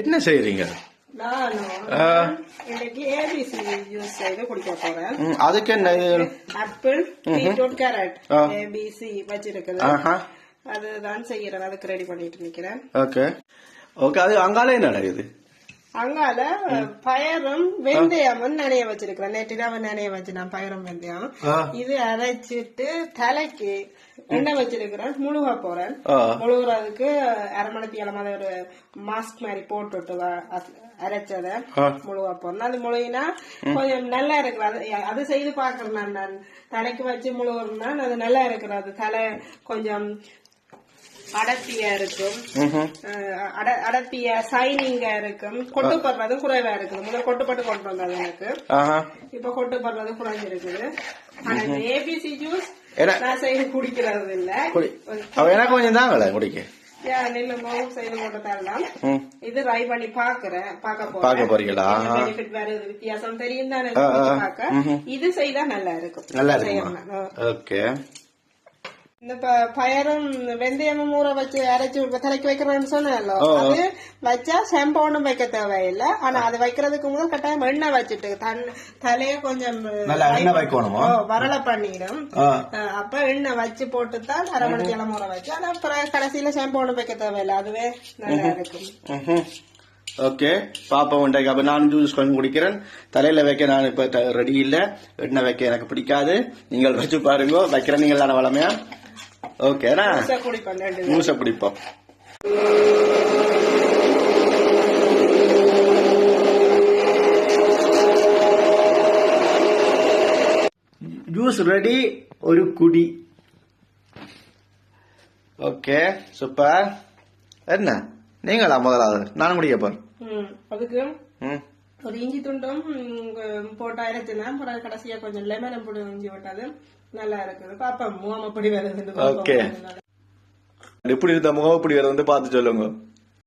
என்ன செய்றீங்க? இன்னைக்கு ஏபிசி ஜூஸ் செய்து குடிக்க போறேன். அதுக்கு என்ன? ஆப்பிள், பீட்ரூட், கேரட் ஏபிசி வச்சிருக்குது. அதுதான் செய்யறேன். அதுக்கு ரெடி பண்ணிட்டு நிக்கிறேன். Okay okay. அது அங்கால என்ன நடக்குது? அங்கால பயரும் வெந்தயமும் நனைய வச்சிருக்கிறேன். நேற்று நனைய வச்சு நான் பயரும் வெந்தயம் இது அரைச்சிட்டு தலைக்கு எண்ணெய் வச்சிருக்கிறேன். முழுக போறேன். முழுகுறதுக்கு அரை மணிக்கு இளமான ஒரு மாஸ்க் மாதிரி போட்டுட்டு அரைச்சத முழுக போறேன். அது முழுகினா கொஞ்சம் நல்லா இருக்கிறது. அது செய்து பாக்குறேன். நான் தலைக்கு வச்சு முழுகுறேன்னா அது நல்லா இருக்கிறது. தலை கொஞ்சம் அடர்த்தியா இருக்கும். அடர்த்தியா சைனிங்கா இருக்கும். கொட்டு படுறதும் குறைவா இருக்குது. முதல் கொட்டுப்பட்டு கொண்டு வந்தது எனக்கு. இப்ப கொட்டு படுறது குறைஞ்சிருக்குது. ஆனா ஏபிசி ஜூஸ் நான் செய்து குடிக்கிறது இல்ல. எனக்கு கொஞ்சம் தாங்கல குடிக்க நெல்லும் செய்து கொண்டு தரலாம். இது ட்ரை பண்ணி பாக்குறேன். பாக்க போறீங்களா? பெனிஃபிட் வேற வித்தியாசம் தெரியும் தானே பாக்க. இது செய்தா நல்லா இருக்கும். நல்லா இருக்கும். ஓகே. இந்த பயரும் வெந்தயமும் ஊற வச்சு அரைச்சு தலைக்கு வைக்கிறோம்னு சொன்னோ, அது வச்சா ஷாம்பு ஒண்ணும் வைக்க தேவையில்லை. ஆனா அது வைக்கிறதுக்கு முதல் கட்டாயம் எண்ணெய் வச்சுட்டு தலைய கொஞ்சம் வரல பண்ணிடும். அப்ப எண்ணெய் வச்சு போட்டுதான் அரை மணிக்கு எல்லாம் ஊற வச்சு. ஆனா அப்புறம் கடைசியில ஷாம்பு ஒண்ணும் வைக்க தேவையில்லை. அதுவே நல்லா இருக்கும். ஓகே பாப்பா உண்டாக்கி. அப்ப நான் ஜூஸ் கொஞ்சம் குடிக்கிறேன். தலையில வைக்க நான் இப்ப ரெடி இல்ல. எண்ணெய் வைக்க எனக்கு பிடிக்காது. நீங்கள் வச்சு பாருங்க. வைக்கிறேன் நீங்கள் வளமையா. ஓகேனா ஜூஸ குடிப்போம். Juice ready. ஒரு குடி. Okay super. என்ன நீங்களா முதலாவது? நானும் குடிக்க போறேன். அதுக்கு ஒரு இஞ்சி துண்டும் போட்டு அரைச்சுனா கடைசியா கொஞ்சம் லெமன் போட்டு இஞ்சி போட்டாது நல்லா இருக்குது. பாப்பா முகம் அப்படி வருது. ஓகே எப்படி இருந்த முகம் அப்படி வருது பார்த்து சொல்லுங்க.